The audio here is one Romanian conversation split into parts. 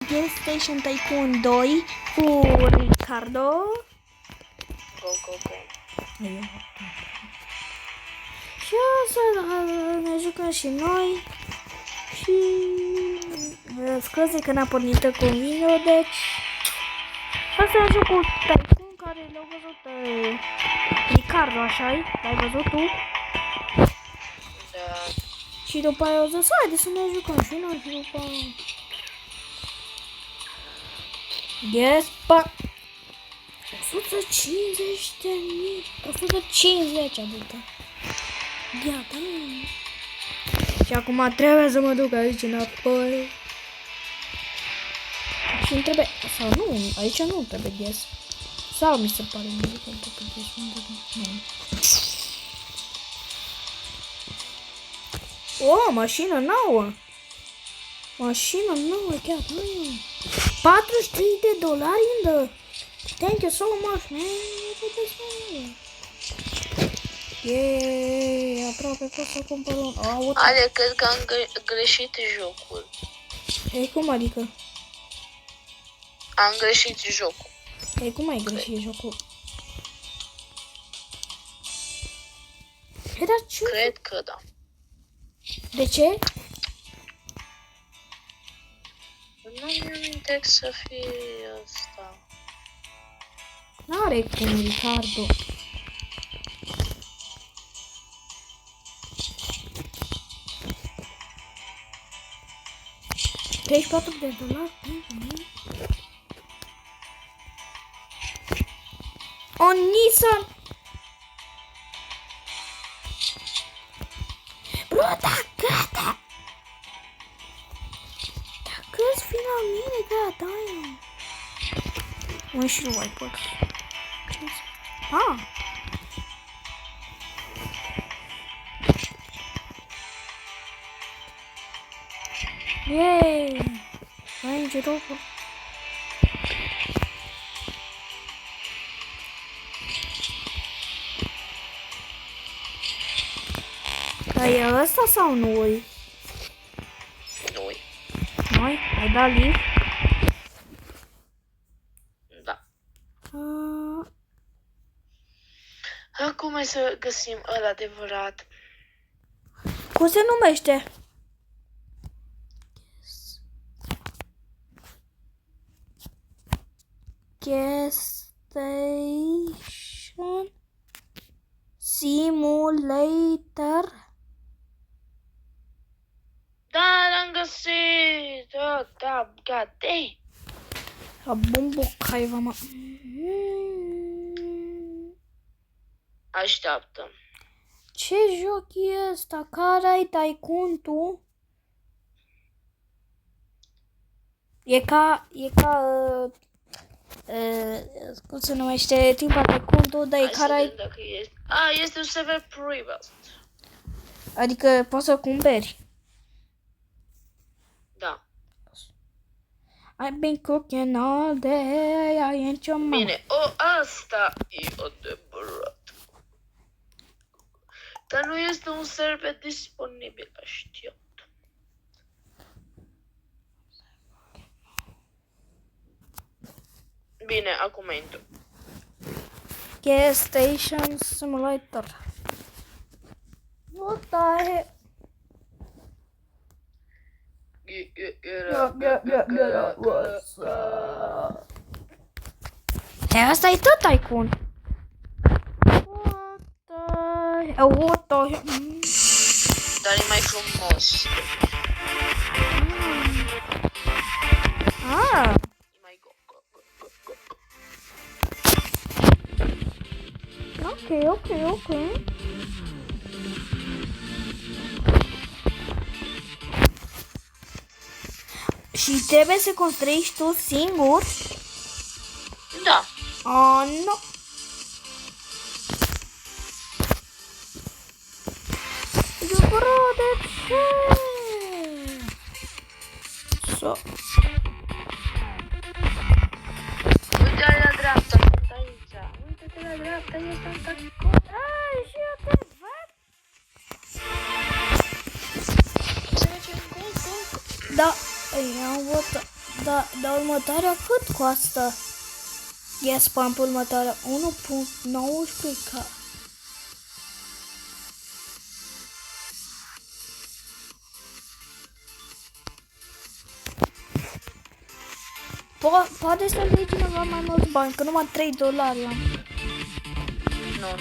Gas Station Tycoon 2 cu Ricardo. Go, go, go. Și o să ne jucăm și noi. Și scuze că n-a pornit cu video, deci o să joc cu Tycoon care l-au văzut Ricardo, așa-i? L-ai văzut tu? Da. Și după aia o zis, haide să ne jucăm și noi și după aia... Yes, pa! 150.000, 150 adică. Gata, nu. Și acum trebuie să mă duc aici înapoi. Și îmi trebuie, sau nu, aici nu trebuie ghes. Sau mi se pare nu trebuie ghes, nu. O, mașină nouă. Mașină nouă, chiar nu. $43 in the... Thank you so much, man. Yeee, aproape pot să cumpăr un... Ale, cred că am greșit jocul. Ei, cum adică? Am greșit jocul. Ei, cum ai greșit jocul? Ei, dar ce? Cred că da. De ce? Nu-mi amintesc să fie asta. N-are cum, Ricardo. $34 pentru mine. O Nissan! Bro, da gata! Dacă-ți fi la mine, gata, aia. Mă, și nu mai pot. Ah! Yay! Range Rover. Dar e ăsta sau nu-i? Nu-i. Noi? Ai dat lift? Da. Acum hai să găsim ăla adevărat. Cum se numește? Gas Station Simulator. Da, l-am găsit! Da, gata! A bombocaiva, mă. Așteaptă. Ce joc e ăsta? Care ai Tycoon tu? E ca cum se numește Timpa Tycoon tu, dar e care ai... Este un server privat. Adică poți să cumperi. Da. I've been cooking all day, I ain't your mama. Bine, asta e adevărat. Dar nu este un server disponibil, știu. Bine, acum intru. Gas Station Simulator. What the heck? What's up? E, asta e tot Tycoon. What the heck? Dar e mai frumos. Ah. E mai go. Ok. Și trebuie să construiești tu singur? Da. Oh, nu. Bro, de ce? So. Uite la dreapta, sunt aici. Uite-te la dreapta, este un Tycoon. Ai, și eu te văd. Se merge în gol. Da, ia, what the... Dar următoarea cât costă? Gas pump următoarea 1.19k. Poate să-mi dea cineva mai mulți bani, că numai $3 am. Nu.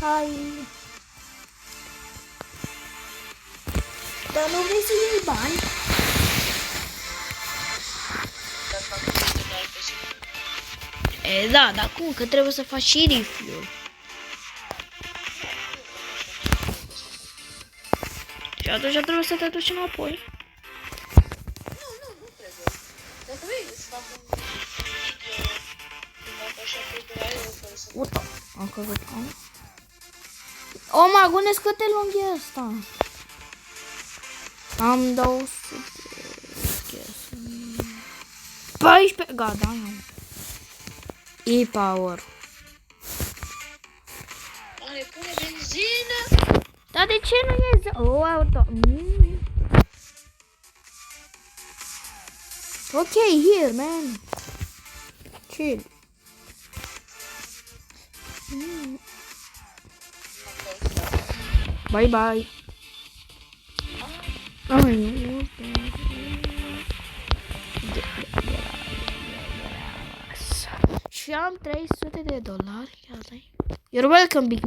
Hai. Dar nu vrei să iei bani? Da, dar cum? Că trebuie să faci și refuel. Și atunci trebuie să te duci înapoi. Nu trebuie. Dacă vrei să fac un video, fac așa $30 Uita, am căzut. Oh my goodness, cât de lung e asta? Am 200. 14. Gata, am. E-Power. Oare pune benzină? Dar de ce nu e? Oh, auto. Ok, here, man. Chill. Bye bye. Ai, nu. Și am $300. You're welcome, big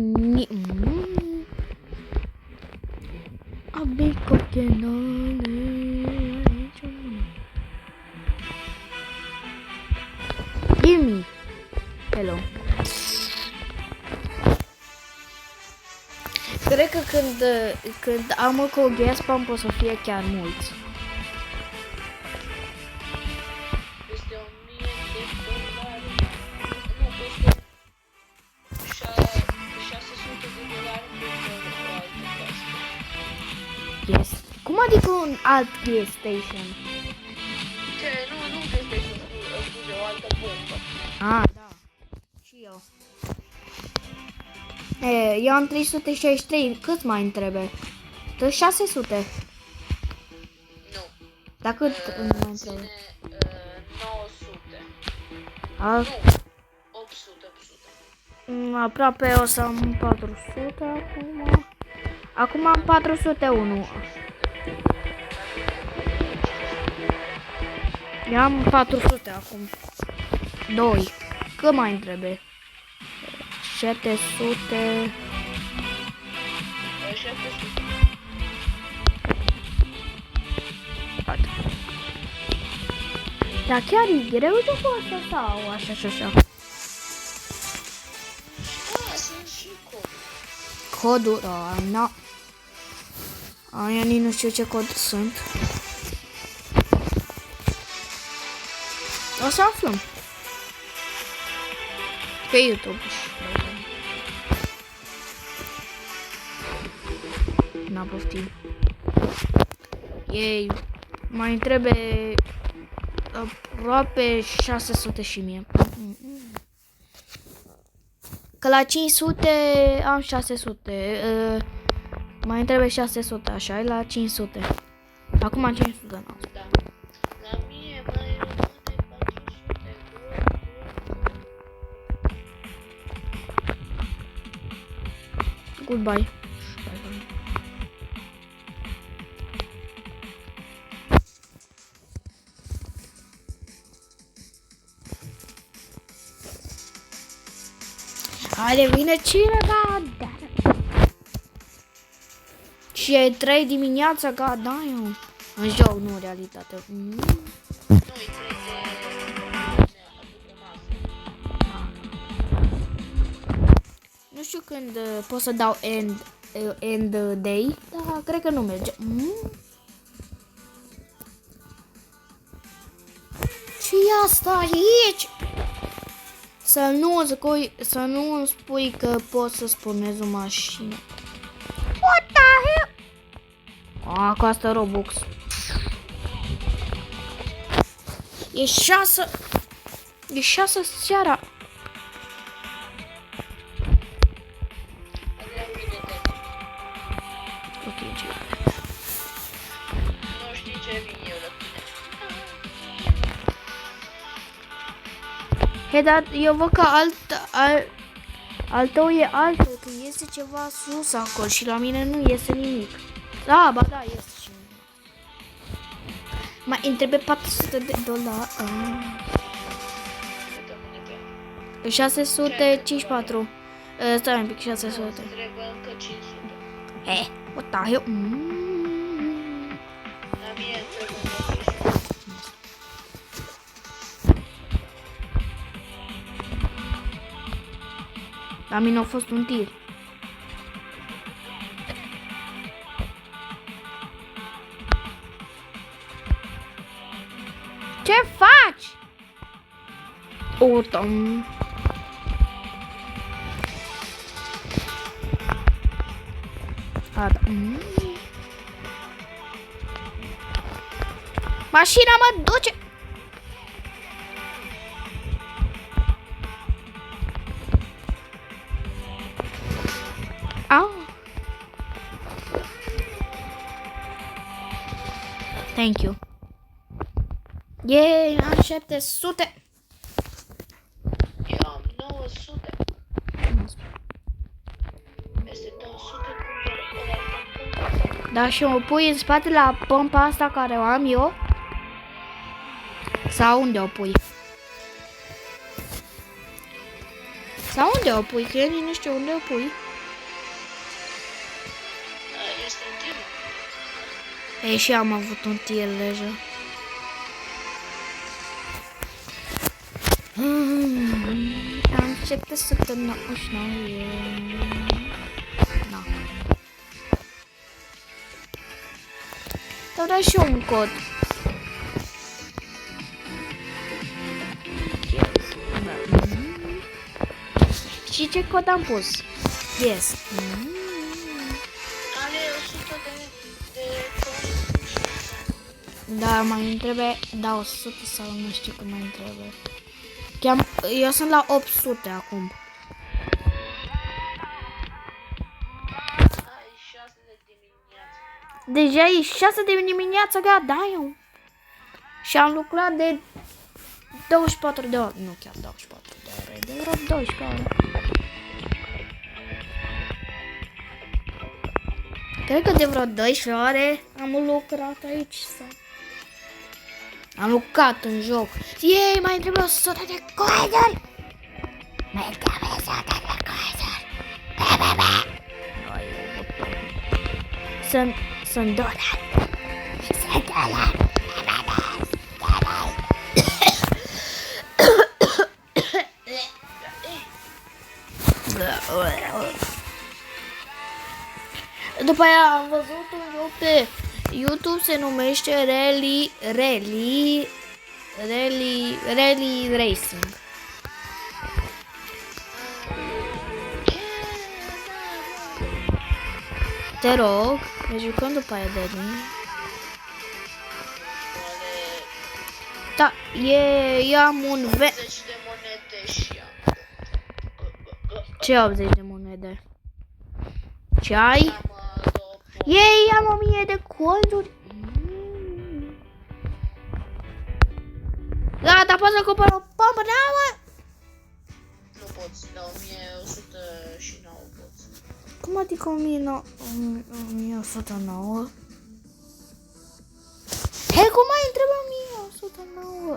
a big coconut. Give me. Hello. Cred că când am cu o gas pump o să fie chiar mulți. Peste $1000. Nu, peste $600 pentru o altă casă. Yes. Cum adică un alt gas station? Ce? Nu peste scuze, o altă pompă. Ah, da. Și eu. Eu am 363. Cât mai îmi trebuie? 600. Nu. Dar cât mai îmi trebuie? 900. A, Nu. 800. aproape o să am 400 acum. Acum am 401. Eu am 400 acum. 2. Cât mai îmi trebuie? 700. 700. Dar chiar e greu de asta sau așa și așa? Da, sunt și coduri. Coduri? Nu. Aia nici nu știu ce cod sunt. O să aflăm. Pe YouTube. N-a poftit. Ei, mai trebuie aproape 600 și mie. Că la 500 am 600. Mai trebuie 600, așa, la 500. Acum am 500, nu. Da. La mie mai rămâne 400. Goodbye. Haide, vine cineva! Și e 3 dimineața, ga, da, eu. În joc, nu în realitate. Nu, e 3 de după masă. știu când pot să dau end day, dar cred că nu merge. Ce-i asta aici? Să nu spui că poți să spunezi o mașină. What the hell? Cu asta Robux. E 6 seara. Ok, ce? Nu știi ce vin eu la tine. He, dar eu văd că al tău e altul, că este ceva sus acolo și la mine nu este nimic. Da, ba da, este și nimic. Mai îmi trebuie $400. 654. Stai un pic, 600. Trebuie încă 500. He, what the hell? La mine trebuie încă 500. La mine a fost un tir. Ce faci? Utam. Mașina mă duce. Thank you. Yay, am 700. Eu am 900. Peste 200 cumpăr. Da, și o pui în spate la pompa asta care o am eu? Sau unde o pui? Sau unde o pui? Că eu nici nu știu unde o pui. Este un tir. Ei, și am avut un tir deja. Am 799. Da. Dar și eu un cod. Și ce cod am pus? Yes. Are 100 de Da, mai îmi trebuie, da, 100 sau nu știu cât mai îmi trebuie. Eu sunt la 800 acum. Ai 6 de dimineață. Deja e 6 de dimineața, da, eu. Și am lucrat de 24 de ore. Nu chiar 24 de ore, de vreo 12 ore. Cred că de vreo 12 ore am lucrat aici sau... Am lucrat în joc. Ei, mai trebuie 100 de coinuri. Mai trebuie 100 de coinuri. Sunt dolari. Sunt dolari. După aia am văzut un joc pe YouTube, se numește Rally Racing. Te rog, ne jucăm după aia de mine. Da, eu am un 80 de monede și am. Ce 80 de monede? Ce ai? Am două. Ei, am 1000 de coinuri. Gata, poți să cumpăr o pompă nouă? Nu poți, la 1109 poți. Cum adică 1109? Hei, cum mai întreba 1109?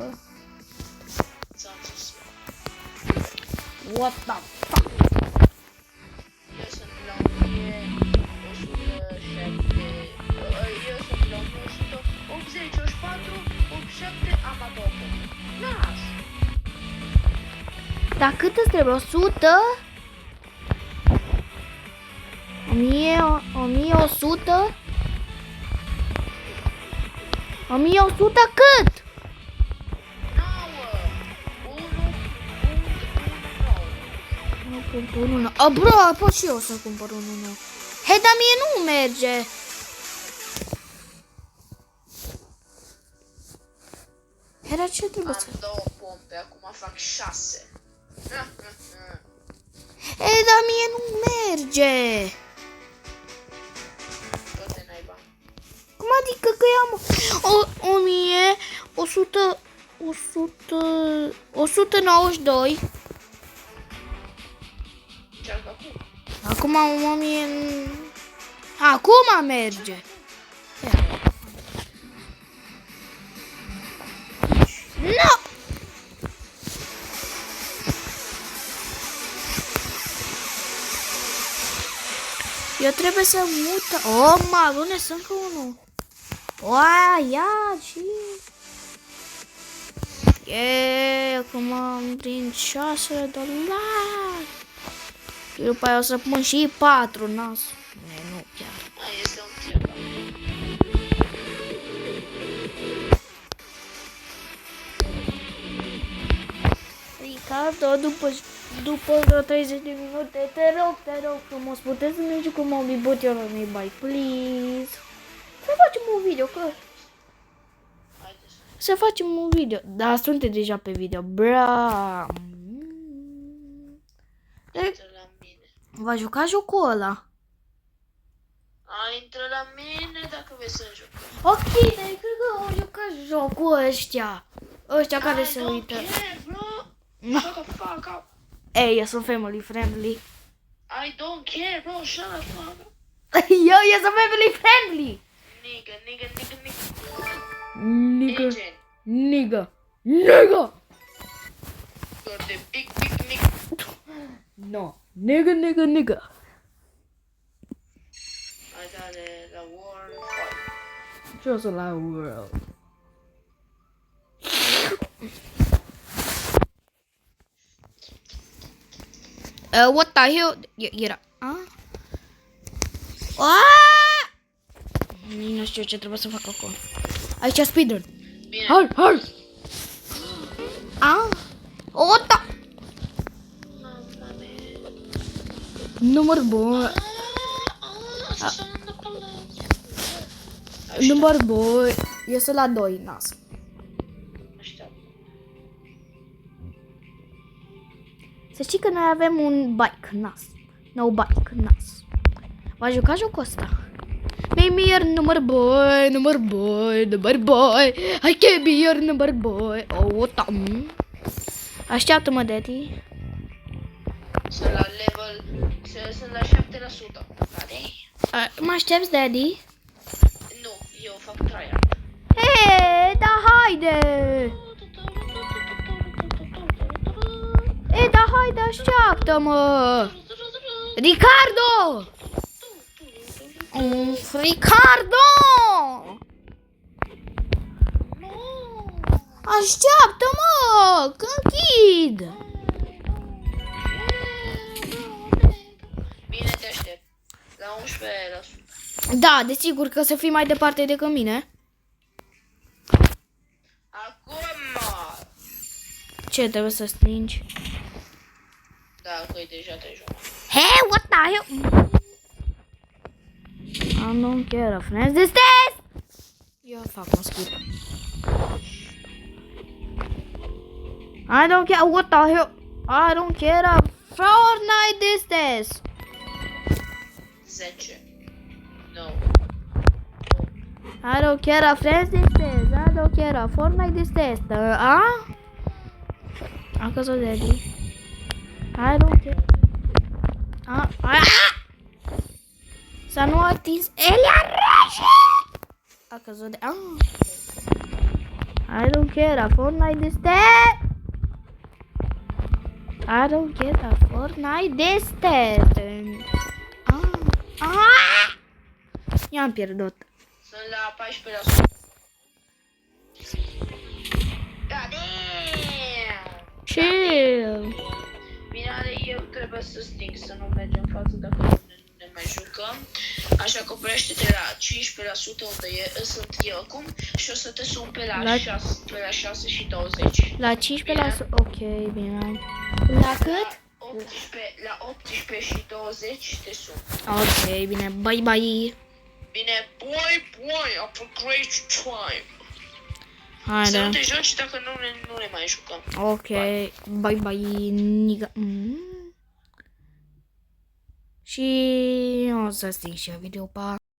Ți-am zis. What the fuck? Eu sunt la 1107. Eu sunt la 1180, 84, 87, am a doua pompă. Las! Dar cât îți trebuie? 100? 1100? 1100 cât? 1.1. Bro, pot și eu să cumpăr unul nou. Hei, dar mie nu merge. Era ce trebuie să... Am 2 pompe, acum fac 6. Hei, dar mie nu merge. Toate naiba. Cum adică că eu am 192. Încearcă acum. Acum am 1000. Acum merge. No! Eu trebuie să mut. Oh, malune, sunt încă unul. Oa, ia și... acum am prin 6 dolari. Și după aia o să pun și 4 nas. Nu chiar. Mai este un treabă. Ricardo, după vreo 30 de minute, te rog frumos, puteți să mergi cu Moby But Your Only Buy, please. Să facem un video, că... Haideți. Să facem un video. Da, sunteți deja pe video. Bra. Intră la mine. Va juca jocul ăla. Intră la mine dacă vrei să jucăm. Ok, dar cred că au jucat jocul ăștia. Ăștia care se uită. Care, bro. Shut the fuck up. Ei, eu sunt family friendly. I don't care, bro. Shut the fuck up. Eu sunt family friendly. Nigga. Nigga. Agent. Nigga. You're the big nigga. No. Nigga. I got the world fight. Just a loud world. What the hell? Era. Nu știu ce trebuie să fac acum. Aici speedrun. Bine. Hai. Ota. Număr bun. Număr bun. Eu sunt la 2, nas. Așteaptă. Să știi că noi avem un bike, nas. No bike, nas. Va juca jocul ăsta. Maybe your number boy. I can't be your number boy. Așteaptă-mă, daddy. Sunt la level... Sunt la 7%. Mă aștepți, daddy? Nu, eu fac tryhard. Hei, da haide! Așteaptă-mă! Ricardo! Ricardo! Așteaptă-mă! Că închid! Bine, te aștept. La 11%. Da, desigur că să fii mai departe decât mine. Acum! Ce, trebuie să stingi? Da, că e deja 3 jumătate. Hey, what the hell? I don't care a friends this test! Eu fac un skip. I don't care what the hell. I don't care a Fortnite this test. 10. No. I don't care a friends this test. I don't care a Fortnite this test. A căzut daddy. I don't care. S-a nu atins Elia Reșe! A căzut de... I don't care a Fortnite this test. I don't care a Fortnite this test. I-am pierdut. Sunt la 14%. Da, damn! Chill. Bine, eu trebuie să sting, să nu mergem în față dacă nu ne mai jucăm. Așa că oprește-te la 15% unde sunt eu acum și o să te sun pe la 6 și 20. La 15%. Ok, bine. La cât? La 18 și 20 te sun. Ok, bine. Bye, bye. Bine, boy, have a great time. Să nu Haide. te joci dacă nu ne mai jucăm. Ok, bye, bye. Niga. Și o să sting și eu video, pa.